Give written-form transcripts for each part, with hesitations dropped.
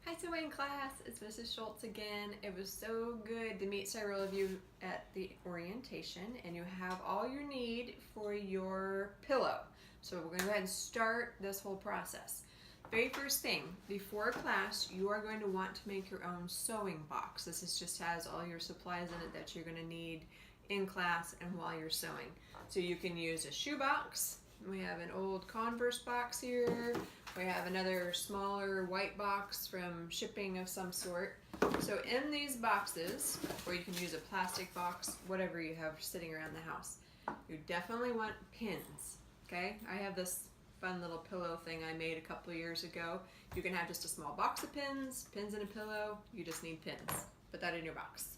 Hi sewing class, it's Mrs. Schultz again. It was so good to meet several of you at the orientation, and you have all you need for your pillow. So we're going to go ahead and start this whole process. Very first thing, before class, you are going to want to make your own sewing box. Just has all your supplies in it that you're going to need in class and while you're sewing. So you can use a shoe box. We have an old Converse box here. We have another smaller white box from shipping of some sort. So in these boxes, or you can use a plastic box, whatever you have sitting around the house, you definitely want pins, okay? I have this fun little pillow thing I made a couple of years ago. You can have just a small box of pins in a pillow, you just need pins. Put that in your box.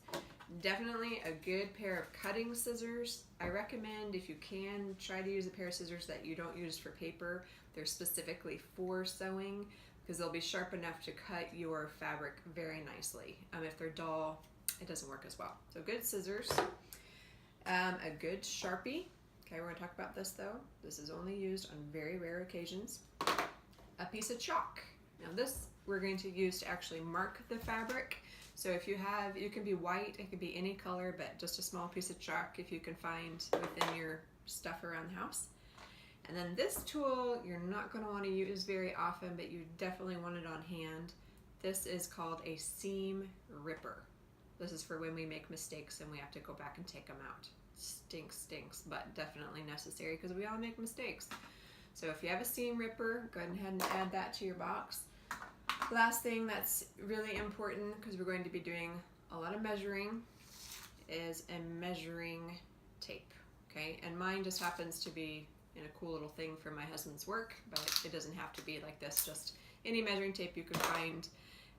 Definitely a good pair of cutting scissors. I recommend, if you can, try to use a pair of scissors that you don't use for paper. They're specifically for sewing because they'll be sharp enough to cut your fabric very nicely. If they're dull, it doesn't work as well. So good scissors, a good Sharpie. Okay, we're going to talk about this though. This is only used on very rare occasions. A piece of chalk. Now this we're going to use to actually mark the fabric. So if you have, it can be white, it could be any color, but just a small piece of chalk if you can find within your stuff around the house. And then this tool you're not going to want to use very often, but you definitely want it on hand. This is called a seam ripper. This is for when we make mistakes and we have to go back and take them out. Stinks, but definitely necessary because we all make mistakes. So if you have a seam ripper, go ahead and add that to your box. Last thing that's really important, because we're going to be doing a lot of measuring, is a measuring tape, okay? And mine just happens to be in a cool little thing for my husband's work, but it doesn't have to be like this, just any measuring tape you can find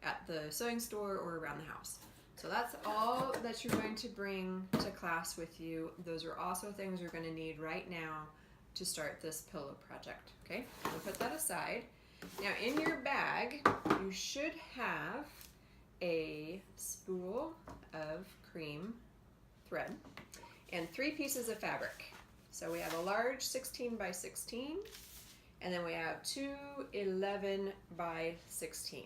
at the sewing store or around the house. So that's all that you're going to bring to class with you. Those are also things you're going to need right now to start this pillow project, okay? We'll put that aside. Now in your bag, you should have a spool of cream thread and 3 pieces of fabric. So we have a large 16 by 16, and then we have 2 11 by 16.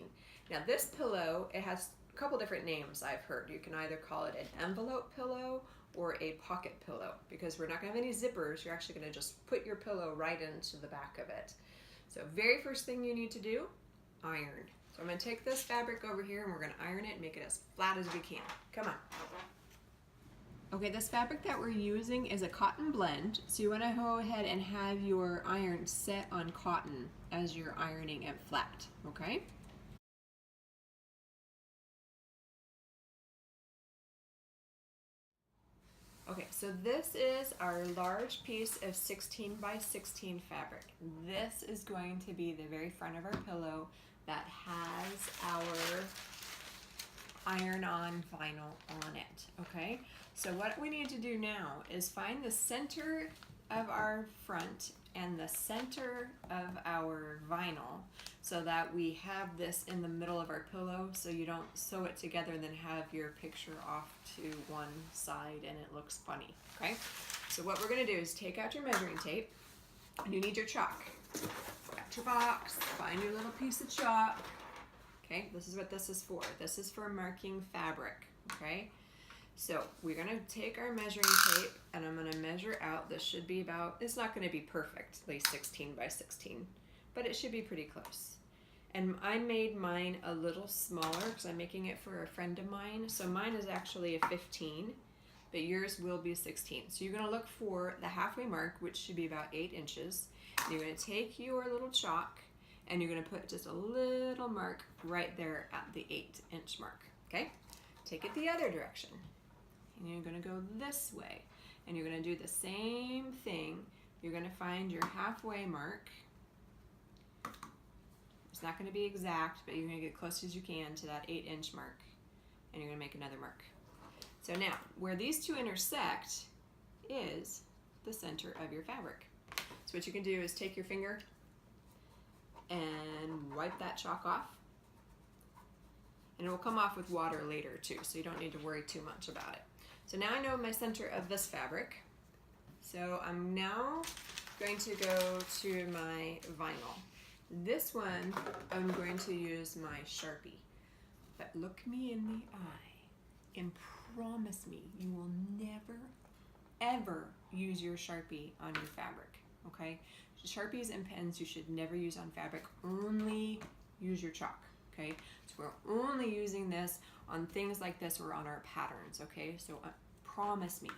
Now this pillow, it has a couple different names I've heard. You can either call it an envelope pillow or a pocket pillow, because we're not going to have any zippers. You're actually going to just put your pillow right into the back of it. So very first thing you need to do, iron. So I'm going to take this fabric over here and we're going to iron it and make it as flat as we can. Come on. Okay, this fabric that we're using is a cotton blend. So you want to go ahead and have your iron set on cotton as you're ironing it flat, okay? Okay, so this is our large piece of 16 by 16 fabric. This is going to be the very front of our pillow that has our iron-on vinyl on it, okay? So what we need to do now is find the center of our front and the center of our vinyl so that we have this in the middle of our pillow so you don't sew it together and then have your picture off to one side and it looks funny, okay? So what we're gonna do is take out your measuring tape and you need your chalk. Got your box, find your little piece of chalk. Okay, this is what this is for. This is for marking fabric, okay? So we're gonna take our measuring tape and I'm gonna measure out, this should be about, it's not gonna be perfectly 16 by 16, but it should be pretty close. And I made mine a little smaller because I'm making it for a friend of mine. So mine is actually a 15, but yours will be 16. So you're gonna look for the halfway mark, which should be about 8 inches. You're gonna take your little chalk and you're gonna put just a little mark right there at the 8-inch mark, okay? Take it the other direction. And you're gonna go this way. And you're gonna do the same thing. You're gonna find your halfway mark. It's not gonna be exact, but you're gonna get close as you can to that 8-inch mark. And you're gonna make another mark. So now, where these two intersect is the center of your fabric. So what you can do is take your finger and wipe that chalk off. And it will come off with water later too, so you don't need to worry too much about it. So now I know my center of this fabric. So I'm now going to go to my vinyl. This one, I'm going to use my Sharpie. but look me in the eye and promise me you will never, ever use your Sharpie on your fabric, okay? Sharpies and pens you should never use on fabric, only use your chalk, okay? So we're only using this on things like this or on our patterns, okay? So promise me,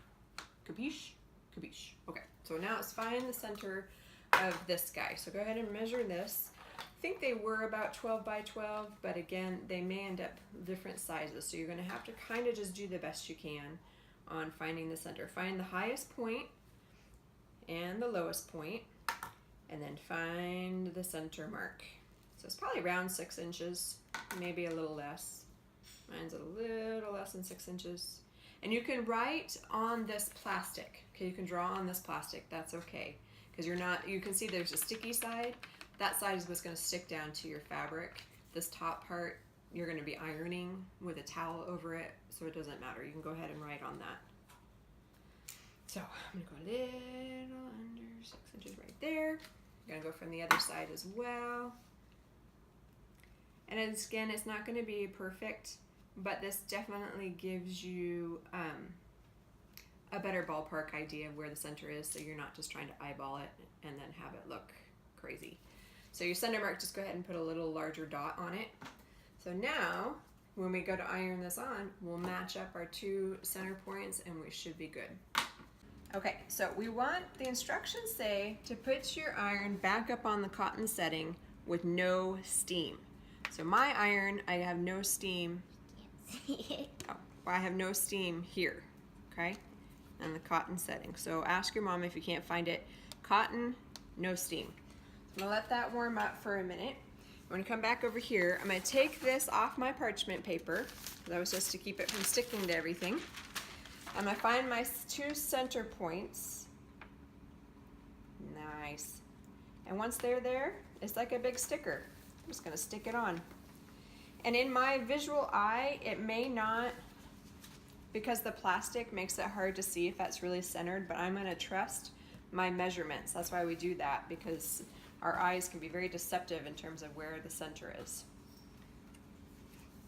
capiche? Capiche. Okay, so now let's find the center of this guy. So go ahead and measure this. I think they were about 12 by 12, but again, they may end up different sizes. So you're gonna have to kind of just do the best you can on finding the center. Find the highest point and the lowest point, and then find the center mark. So it's probably around 6 inches, maybe a little less. Mine's a little less than 6 inches. And you can write on this plastic, okay? You can draw on this plastic, that's okay. Because you can see there's a sticky side. That side is what's gonna stick down to your fabric. This top part, you're gonna be ironing with a towel over it, so it doesn't matter. You can go ahead and write on that. So I'm gonna go a little under 6 inches right there. I'm gonna go from the other side as well. And again, it's not gonna be perfect, but this definitely gives you a better ballpark idea of where the center is, so you're not just trying to eyeball it and then have it look crazy. So your center mark, just go ahead and put a little larger dot on it. So now, when we go to iron this on, we'll match up our 2 center points and we should be good. Okay, so we want, the instructions say to put your iron back up on the cotton setting with no steam. So my iron, I have no steam. Oh, I have no steam here, okay? On the cotton setting. So ask your mom if you can't find it. Cotton, no steam. I'm gonna let that warm up for a minute. I'm gonna come back over here. I'm gonna take this off my parchment paper. That was just to keep it from sticking to everything. I'm gonna find my 2 center points. Nice. And once they're there, it's like a big sticker. I'm just gonna stick it on. And in my visual eye, it may not, because the plastic makes it hard to see if that's really centered, but I'm gonna trust my measurements. That's why we do that, because our eyes can be very deceptive in terms of where the center is.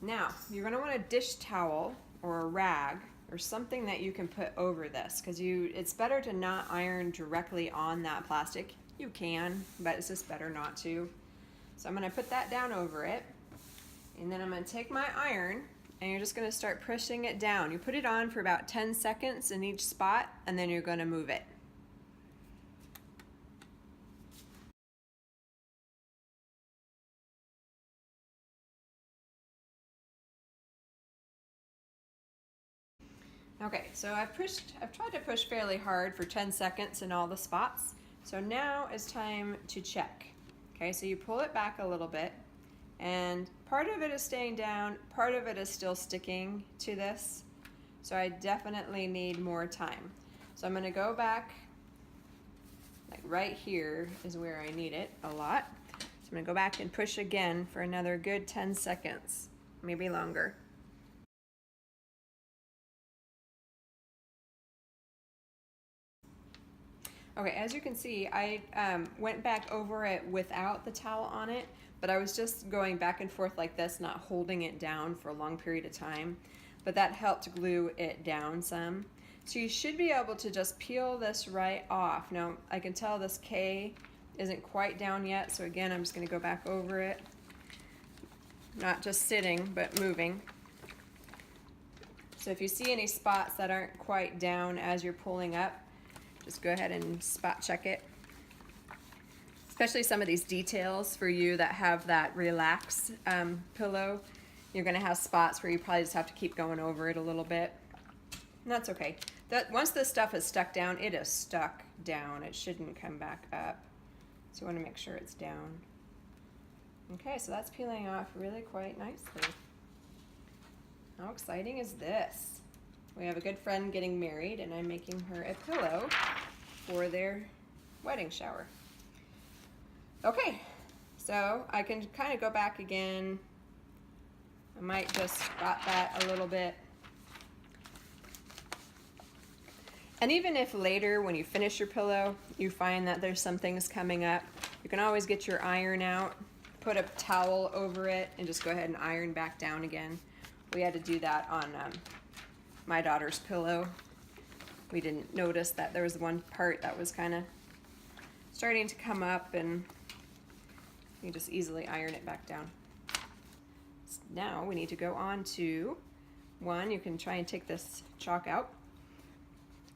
Now, you're gonna want a dish towel or a rag or something that you can put over this, because it's better to not iron directly on that plastic. You can, but it's just better not to. So I'm gonna put that down over it, and then I'm gonna take my iron, and you're just gonna start pushing it down. You put it on for about 10 seconds in each spot, and then you're gonna move it. Okay, so I've tried to push fairly hard for 10 seconds in all the spots. So now it's time to check. Okay, so you pull it back a little bit, and part of it is staying down, part of it is still sticking to this. So I definitely need more time. So I'm gonna go back, like right here is where I need it a lot. So I'm gonna go back and push again for another good 10 seconds, maybe longer. Okay, as you can see, I went back over it without the towel on it, but I was just going back and forth like this, not holding it down for a long period of time, but that helped glue it down some. So you should be able to just peel this right off. Now, I can tell this K isn't quite down yet, so again, I'm just gonna go back over it. Not just sitting, but moving. So if you see any spots that aren't quite down as you're pulling up, just go ahead and spot check it. Especially some of these details for you that have that relax pillow. You're gonna have spots where you probably just have to keep going over it a little bit. And that's okay. Once this stuff is stuck down, it is stuck down. It shouldn't come back up. So you wanna make sure it's down. Okay, so that's peeling off really quite nicely. How exciting is this? We have a good friend getting married, and I'm making her a pillow for their wedding shower. Okay, so I can kind of go back again. I might just spot that a little bit. And even if later, when you finish your pillow, you find that there's some things coming up, you can always get your iron out, put a towel over it and just go ahead and iron back down again. We had to do that on my daughter's pillow. We didn't notice that there was one part that was kind of starting to come up, and you just easily iron it back down. So now we need to go on to one. You can try and take this chalk out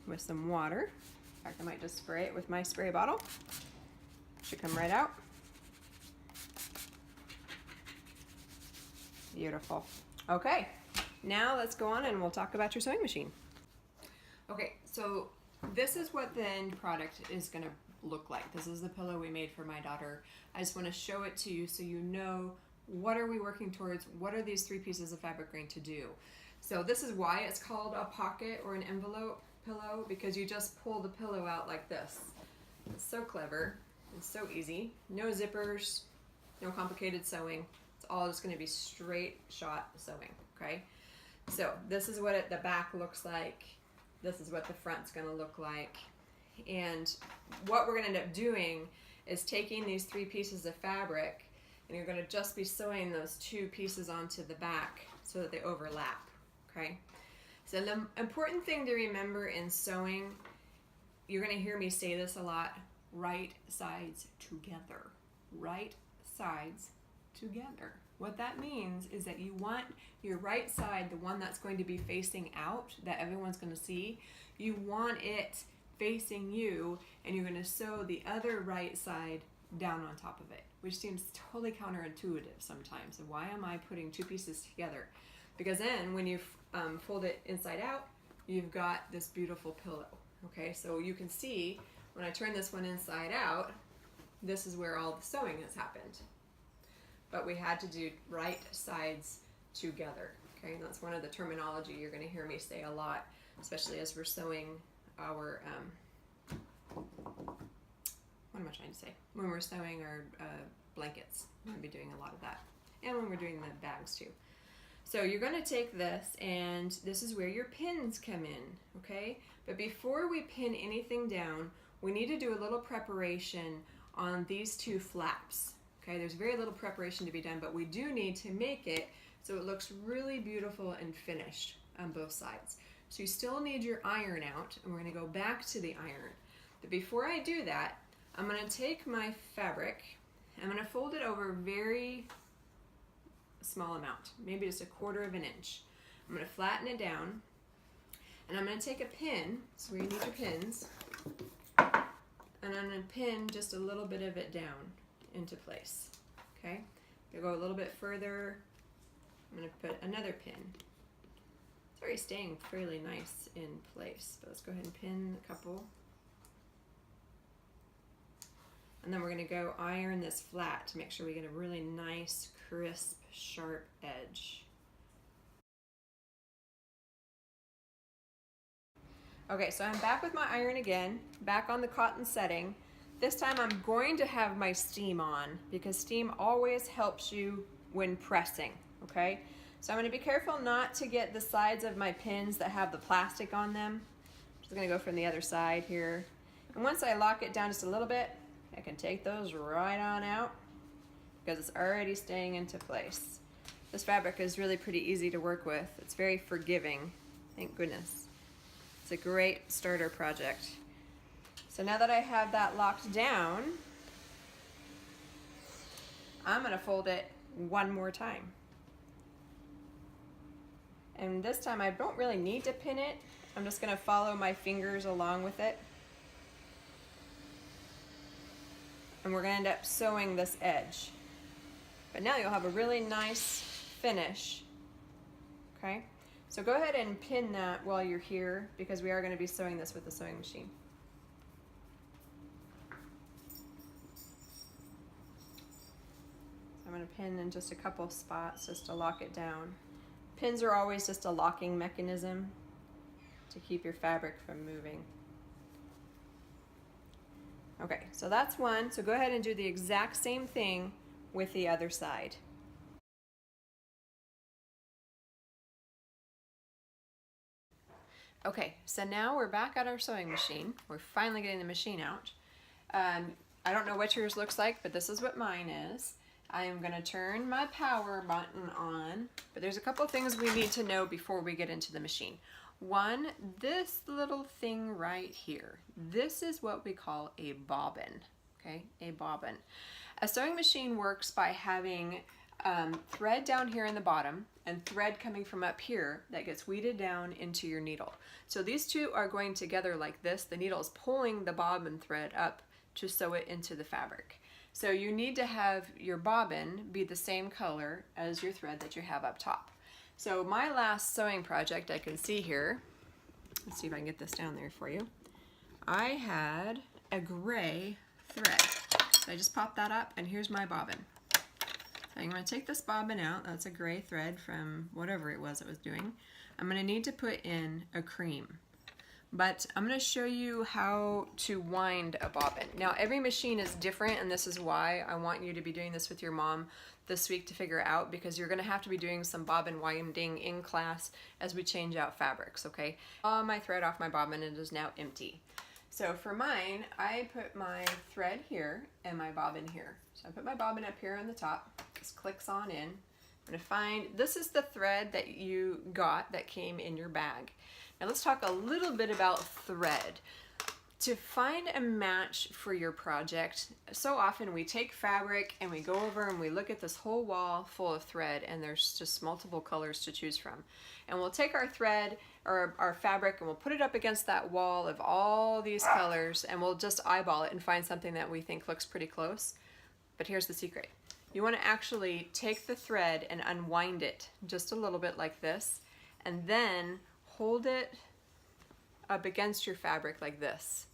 with some water. In fact, I might just spray it with my spray bottle. Should come right out. Beautiful. Okay, now let's go on and we'll talk about your sewing machine. Okay, so this is what the end product is gonna look like. This is the pillow we made for my daughter. I just wanna show it to you so you know what are we working towards, what are these 3 pieces of fabric going to do. So this is why it's called a pocket or an envelope pillow, because you just pull the pillow out like this. It's so clever, it's so easy. No zippers, no complicated sewing. It's all just gonna be straight shot sewing, okay? So this is what the back looks like. This is what the front's gonna look like. And what we're gonna end up doing is taking these 3 pieces of fabric, and you're gonna just be sewing those 2 pieces onto the back so that they overlap, okay? So the important thing to remember in sewing, you're gonna hear me say this a lot, right sides together. Right sides together. What that means is that you want your right side, the one that's going to be facing out, that everyone's gonna see, you want it facing you, and you're gonna sew the other right side down on top of it, which seems totally counterintuitive sometimes. So why am I putting 2 pieces together? Because then when you fold it inside out, you've got this beautiful pillow. Okay, so you can see when I turn this one inside out, this is where all the sewing has happened. But we had to do right sides together. Okay, and that's one of the terminology you're going to hear me say a lot, especially as we're sewing our, what am I trying to say? When we're sewing our blankets, we're going to be doing a lot of that. And when we're doing the bags too. So you're going to take this, and this is where your pins come in, okay? But before we pin anything down, we need to do a little preparation on these 2 flaps. Okay, there's very little preparation to be done, but we do need to make it so it looks really beautiful and finished on both sides. So you still need your iron out, and we're gonna go back to the iron. But before I do that, I'm gonna take my fabric, I'm gonna fold it over a very small amount, maybe just 1/4 of an inch. I'm gonna flatten it down, and I'm gonna take a pin, so where you need your pins, and I'm gonna pin just a little bit of it down into place, okay? You'll go a little bit further. I'm gonna put another pin. It's already staying fairly nice in place, but let's go ahead and pin a couple. And then we're gonna go iron this flat to make sure we get a really nice, crisp, sharp edge. Okay, so I'm back with my iron again, back on the cotton setting. This time I'm going to have my steam on, because steam always helps you when pressing, okay? So I'm gonna be careful not to get the sides of my pins that have the plastic on them. I'm just gonna go from the other side here. And once I lock it down just a little bit, I can take those right on out because it's already staying into place. This fabric is really pretty easy to work with. It's very forgiving, thank goodness. It's a great starter project. So now that I have that locked down, I'm gonna fold it one more time. And this time I don't really need to pin it. I'm just gonna follow my fingers along with it. And we're gonna end up sewing this edge. But now you'll have a really nice finish, okay? So go ahead and pin that while you're here, because we are gonna be sewing this with the sewing machine. I'm going to pin in just a couple of spots just to lock it down. Pins are always just a locking mechanism to keep your fabric from moving. Okay, so that's one. So go ahead and do the exact same thing with the other side. Okay, so now we're back at our sewing machine. We're finally getting the machine out. I don't know what yours looks like, but this is what mine is. I am going to turn my power button on, but there's a couple things we need to know before we get into the machine. One, this little thing right here, this is what we call a bobbin, okay, a bobbin. A sewing machine works by having thread down here in the bottom and thread coming from up here that gets weeded down into your needle. So these two are going together like this. The needle is pulling the bobbin thread up to sew it into the fabric. So you need to have your bobbin be the same color as your thread that you have up top. So my last sewing project I can see here, let's see if I can get this down there for you. I had a gray thread. So I just popped that up and here's my bobbin. So I'm going to take this bobbin out. That's a gray thread from whatever it was doing. I'm going to need to put in a cream. But I'm going to show you how to wind a bobbin. Now every machine is different, and this is why I want you to be doing this with your mom this week to figure out, because you're going to have to be doing some bobbin winding in class as we change out fabrics, okay? All my thread off my bobbin, and it is now empty. So for mine, I put my thread here and my bobbin here. So I put my bobbin up here on the top, just clicks on in. I'm going to find, this is the thread that you got that came in your bag. Now let's talk a little bit about thread. To find a match for your project, so often we take fabric and we go over and we look at this whole wall full of thread, and there's just multiple colors to choose from. And we'll take our thread or our fabric and we'll put it up against that wall of all these colors, and we'll just eyeball it and find something that we think looks pretty close. But here's the secret. You want to actually take the thread and unwind it just a little bit like this, and then hold it up against your fabric like this.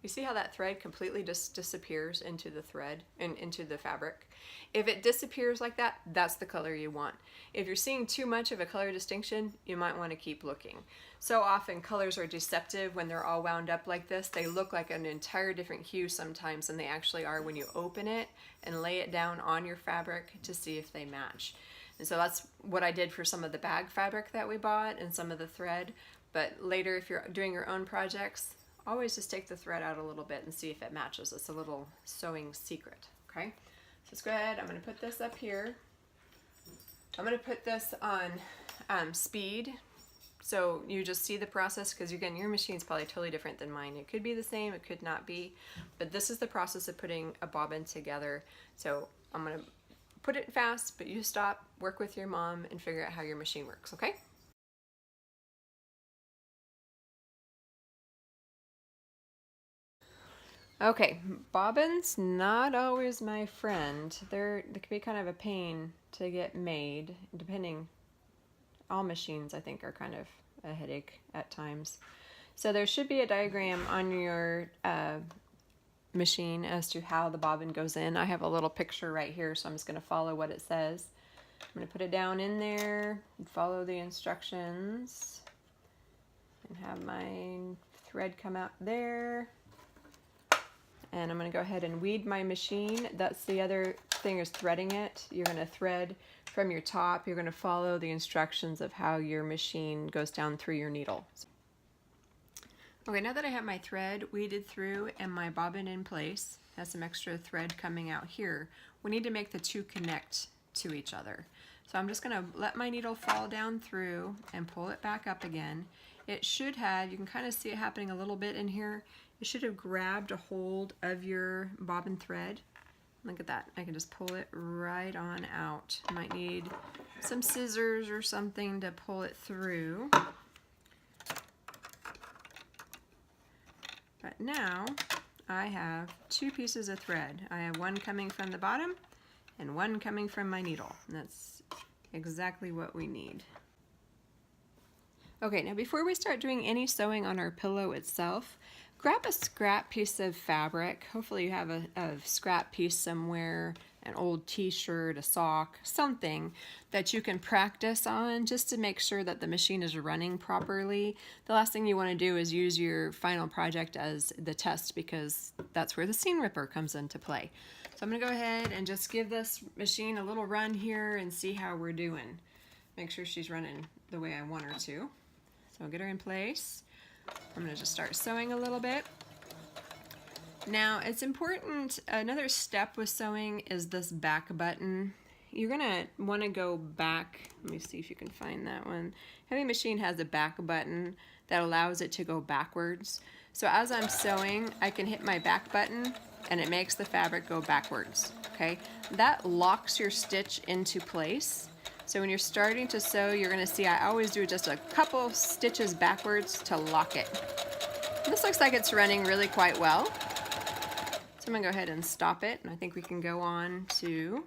You see how that thread completely just disappears into the thread and into the fabric? If it disappears like that, that's the color you want. If you're seeing too much of a color distinction, you might want to keep looking. So often colors are deceptive when they're all wound up like this. They look like an entire different hue sometimes than they actually are when you open it and lay it down on your fabric to see if they match. And so that's what I did for some of the bag fabric that we bought and some of the thread. But later, if you're doing your own projects, always just take the thread out a little bit and see if it matches. It's a little sewing secret, okay? So let's go ahead. I'm going to put this up here. I'm going to put this on speed, so you just see the process, because again, your machine's probably totally different than mine. It could be the same, it could not be, but this is the process of putting a bobbin together. So I'm going to put it fast, but you stop, work with your mom, and figure out how your machine works, okay? Okay, bobbins, not always my friend. They can be kind of a pain to get made, depending. All machines, I think, are kind of a headache at times. So there should be a diagram on your machine as to how the bobbin goes in. I have a little picture right here, so I'm just going to follow what it says. I'm going to put it down in there and follow the instructions and have my thread come out there. And I'm going to go ahead and weed my machine. That's the other thing, is threading it. You're going to thread from your top. You're going to follow the instructions of how your machine goes down through your needle. Okay, now that I have my thread weeded through and my bobbin in place, has some extra thread coming out here, we need to make the two connect to each other. So I'm just going to let my needle fall down through and pull it back up again. It should have, you can kind of see it happening a little bit in here, it should have grabbed a hold of your bobbin thread. Look at that, I can just pull it right on out. I might need some scissors or something to pull it through. But now I have two pieces of thread. I have one coming from the bottom and one coming from my needle. And that's exactly what we need. Okay, now before we start doing any sewing on our pillow itself, grab a scrap piece of fabric. Hopefully you have a scrap piece somewhere, an old t-shirt, a sock, something that you can practice on just to make sure that the machine is running properly. The last thing you want to do is use your final project as the test, because that's where the seam ripper comes into play. So I'm going to go ahead and just give this machine a little run here and see how we're doing. Make sure she's running the way I want her to. So I'll get her in place. I'm going to just start sewing a little bit. Now it's important, another step with sewing is this back button. You're gonna wanna go back, let me see if you can find that one. Heavy Machine has a back button that allows it to go backwards. So as I'm sewing, I can hit my back button and it makes the fabric go backwards, okay? That locks your stitch into place. So when you're starting to sew, you're gonna see I always do just a couple stitches backwards to lock it. This looks like it's running really quite well. So I'm gonna go ahead and stop it, and I think we can go on to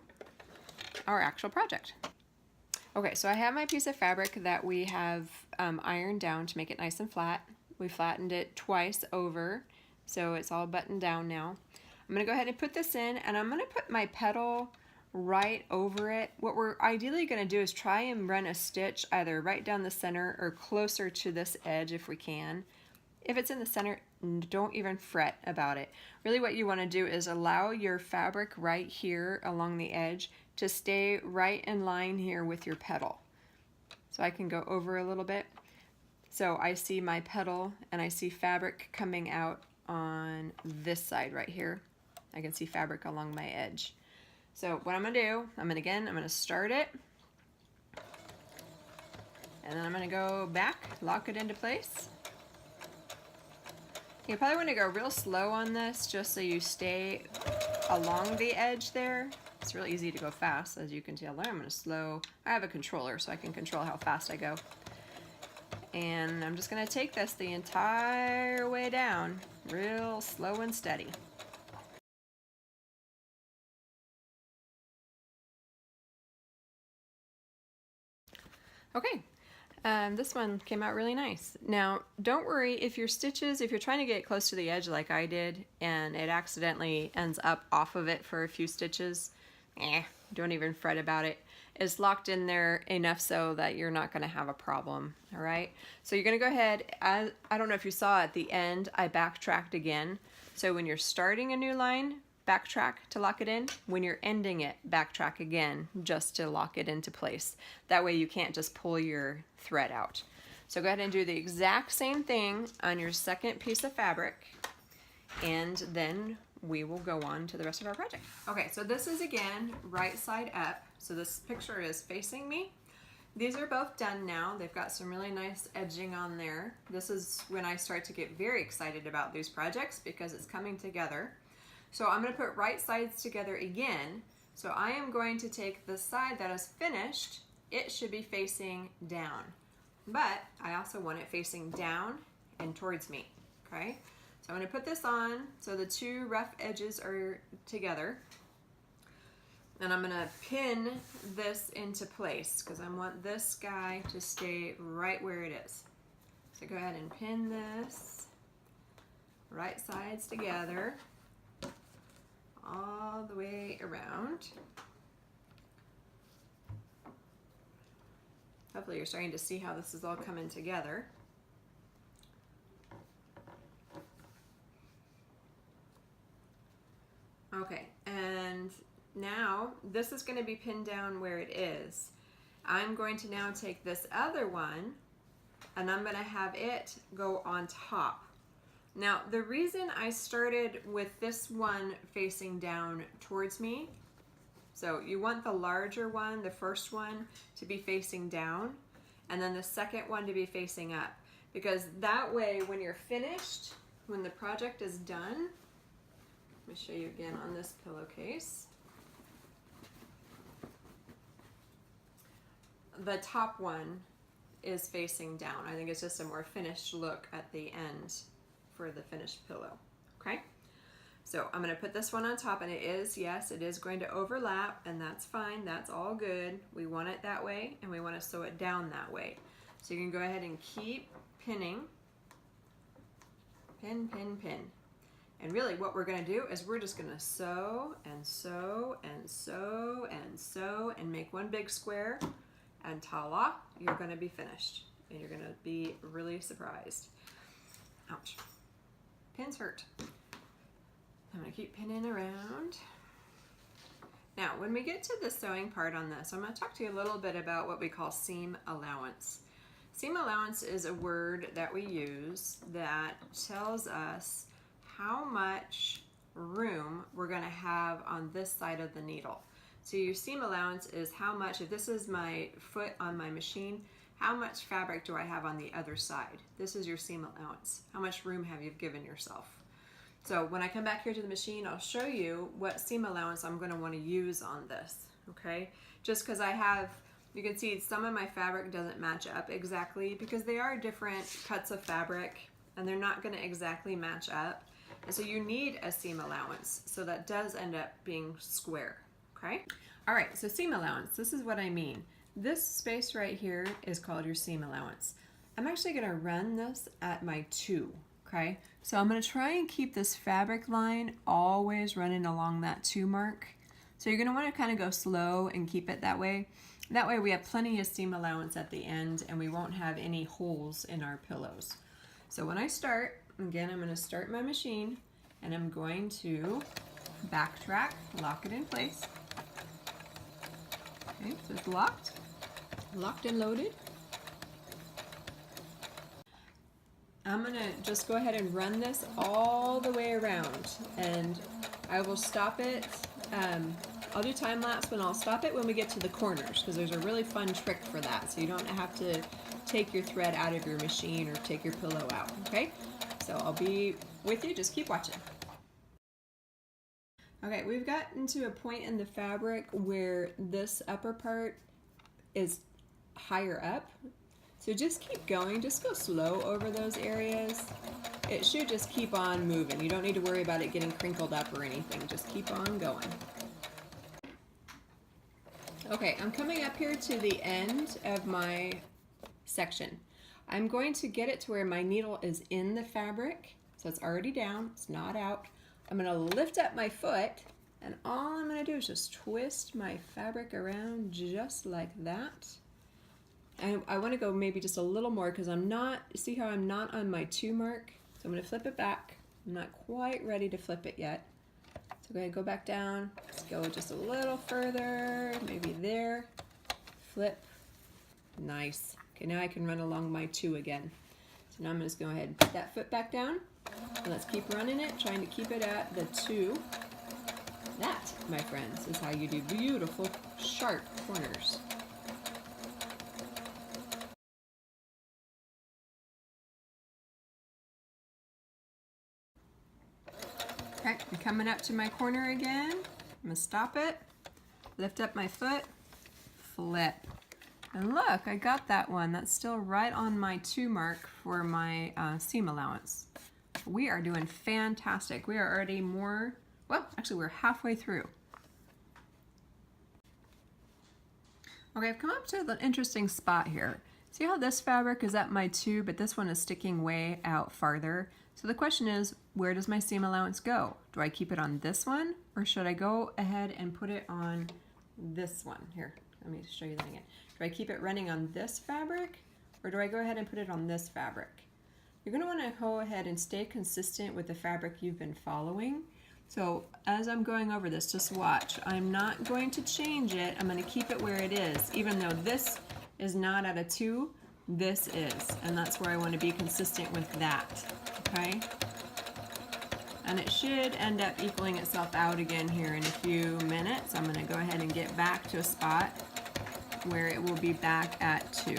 our actual project. Okay, so I have my piece of fabric that we have ironed down to make it nice and flat. We flattened it twice over, so it's all buttoned down now. I'm gonna go ahead and put this in, and I'm gonna put my petal right over it. What we're ideally gonna do is try and run a stitch either right down the center or closer to this edge if we can. If it's in the center, don't even fret about it. Really what you want to do is allow your fabric right here along the edge to stay right in line here with your petal. So I can go over a little bit. So I see my petal and I see fabric coming out on this side right here. I can see fabric along my edge. So what I'm going to do, I'm going to start it. And then I'm going to go back, lock it into place. You probably want to go real slow on this just so you stay along the edge there. It's really easy to go fast, as you can tell there. I'm going to slow. I have a controller so I can control how fast I go. And I'm just going to take this the entire way down, real slow and steady. Okay. This one came out really nice. Now, don't worry if your stitches, if you're trying to get close to the edge like I did and it accidentally ends up off of it for a few stitches, don't even fret about it. It's locked in there enough so that you're not going to have a problem, all right? So you're going to go ahead, I don't know if you saw at the end, I backtracked again. So when you're starting a new line, backtrack to lock it in. When you're ending it, backtrack again just to lock it into place. That way you can't just pull your thread out. So go ahead and do the exact same thing on your second piece of fabric, and then we will go on to the rest of our project. Okay, so this is again right side up. So this picture is facing me. These are both done now. They've got some really nice edging on there. This is when I start to get very excited about these projects because it's coming together. So I'm going to put right sides together again. So I am going to take the side that is finished. It should be facing down, but I also want it facing down and towards me, okay? So I'm going to put this on so the two rough edges are together. And I'm going to pin this into place because I want this guy to stay right where it is. So go ahead and pin this right sides together all the way around. Hopefully you're starting to see how this is all coming together. Okay, and now this is going to be pinned down where it is. I'm going to now take this other one and I'm going to have it go on top. Now, the reason I started with this one facing down towards me, so you want the larger one, the first one, to be facing down, and then the second one to be facing up. Because that way, when you're finished, when the project is done, let me show you again on this pillowcase. The top one is facing down. I think it's just a more finished look at the end for the finished pillow, okay? So I'm going to put this one on top, and it is, yes, it is going to overlap, and that's fine, that's all good. We want it that way, and we want to sew it down that way. So you can go ahead and keep pinning, pin, pin, pin. And really what we're going to do is we're just going to sew and sew and sew and sew and make one big square, and ta-la, you're going to be finished, and you're going to be really surprised. Ouch. Pins hurt. I'm going to keep pinning around. Now, when we get to the sewing part on this, I'm going to talk to you a little bit about what we call seam allowance. Seam allowance is a word that we use that tells us how much room we're going to have on this side of the needle. So your seam allowance is how much, if this is my foot on my machine, how much fabric do I have on the other side? This is your seam allowance. How much room have you given yourself? So when I come back here to the machine, I'll show you what seam allowance I'm going to want to use on this, okay? Just because I have, you can see some of my fabric doesn't match up exactly because they are different cuts of fabric and they're not going to exactly match up. And so you need a seam allowance. So that does end up being square, okay? All right, so seam allowance, this is what I mean. This space right here is called your seam allowance. I'm actually going to run this at my 2, okay? So I'm going to try and keep this fabric line always running along that 2 mark. So you're going to want to kind of go slow and keep it that way. That way we have plenty of seam allowance at the end and we won't have any holes in our pillows. So when I start, again, I'm going to start my machine and I'm going to backtrack, lock it in place. Okay, so it's locked and loaded. I'm gonna just go ahead and run this all the way around and I will stop it. I'll do time lapse, but I'll stop it when we get to the corners because there's a really fun trick for that. So you don't have to take your thread out of your machine or take your pillow out, okay? So I'll be with you, just keep watching. Okay, we've gotten to a point in the fabric where this upper part is higher up. So just keep going, just go slow over those areas. It should just keep on moving. You don't need to worry about it getting crinkled up or anything. Just keep on going. Okay, I'm coming up here to the end of my section. I'm going to get it to where my needle is in the fabric. So it's already down, it's not out. I'm gonna lift up my foot and all I'm gonna do is just twist my fabric around just like that. And I want to go maybe just a little more because I'm not, see how I'm not on my 2 mark? So I'm going to flip it back. I'm not quite ready to flip it yet. So go ahead, go back down. Let's go just a little further, maybe there. Flip. Nice. Okay, now I can run along my 2 again. So now I'm just going to go ahead and put that foot back down. And let's keep running it, trying to keep it at the 2. That, my friends, is how you do beautiful, sharp corners. Okay, I'm coming up to my corner again. I'm gonna stop it, lift up my foot, flip. And look, I got that one. That's still right on my 2 mark for my seam allowance. We are doing fantastic. We are already more, well, actually we're halfway through. Okay, I've come up to an interesting spot here. See how this fabric is at my 2, but this one is sticking way out farther? So the question is, where does my seam allowance go? Do I keep it on this one, or should I go ahead and put it on this one? Here, let me show you that again. Do I keep it running on this fabric, or do I go ahead and put it on this fabric? You're gonna wanna go ahead and stay consistent with the fabric you've been following. So as I'm going over this, just watch. I'm not going to change it. I'm gonna keep it where it is, even though this is not at a 2, this is, and that's where I want to be consistent with that, okay? And it should end up equaling itself out again here in a few minutes. I'm going to go ahead and get back to a spot where it will be back at 2.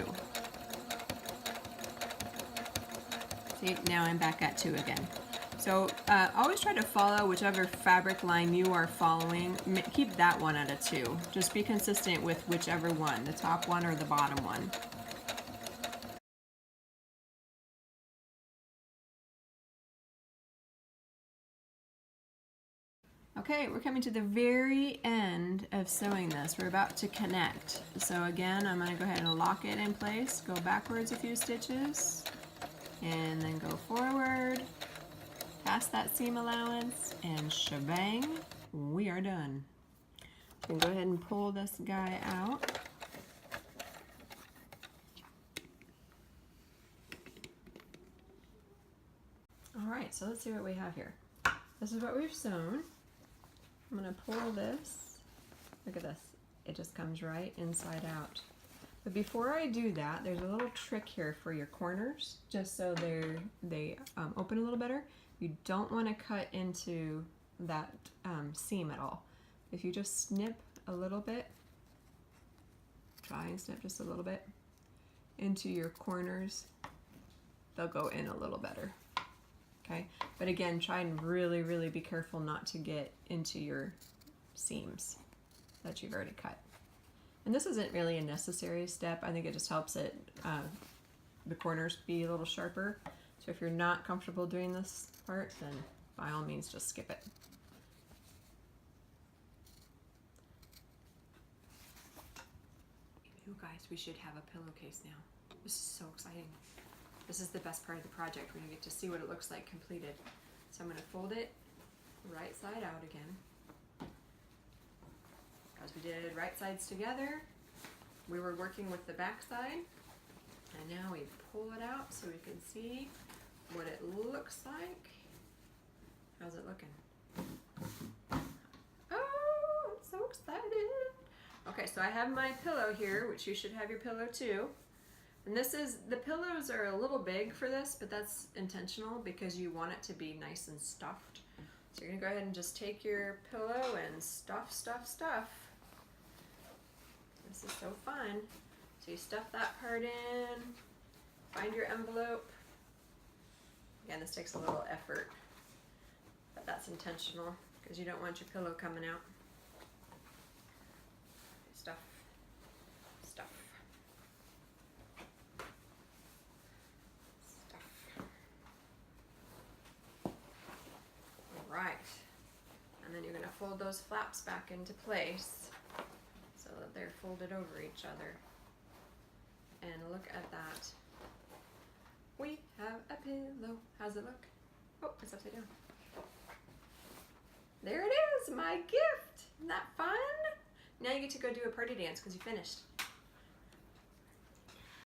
See, now I'm back at 2 again. So always try to follow whichever fabric line you are following. Keep that one at a 2. Just be consistent with whichever one, the top one or the bottom one. Okay, we're coming to the very end of sewing this. We're about to connect. So again, I'm going to go ahead and lock it in place, go backwards a few stitches, and then go forward, past that seam allowance, and shebang, we are done. We can go ahead and pull this guy out. All right, so let's see what we have here. This is what we've sewn. I'm going to pull this. Look at this. It just comes right inside out. But before I do that, there's a little trick here for your corners, just so they open a little better. You don't want to cut into that seam at all. If you just snip a little bit, try and snip just a little bit into your corners, they'll go in a little better. Okay, but again, try and really, really be careful not to get into your seams that you've already cut. And this isn't really a necessary step. I think it just helps it the corners be a little sharper. So if you're not comfortable doing this part, then by all means just skip it. You guys, we should have a pillowcase now. This is so exciting. This is the best part of the project when you get to see what it looks like completed. So I'm going to fold it right side out again. As we did right sides together, we were working with the back side, and now we pull it out so we can see what it looks like. How's it looking? Oh, I'm so excited. Okay, so I have my pillow here, which you should have your pillow too. And this is, the pillows are a little big for this, but that's intentional because you want it to be nice and stuffed. So you're gonna go ahead and just take your pillow and stuff, stuff, stuff. This is so fun. So you stuff that part in, find your envelope. Again, this takes a little effort, but that's intentional because you don't want your pillow coming out. Stuff, stuff, stuff. All right, and then you're gonna fold those flaps back into place so that they're folded over each other. And look at that. We have a pillow. How's it look? Oh, it's upside down. There it is, my gift. Isn't that fun? Now you get to go do a party dance because you finished.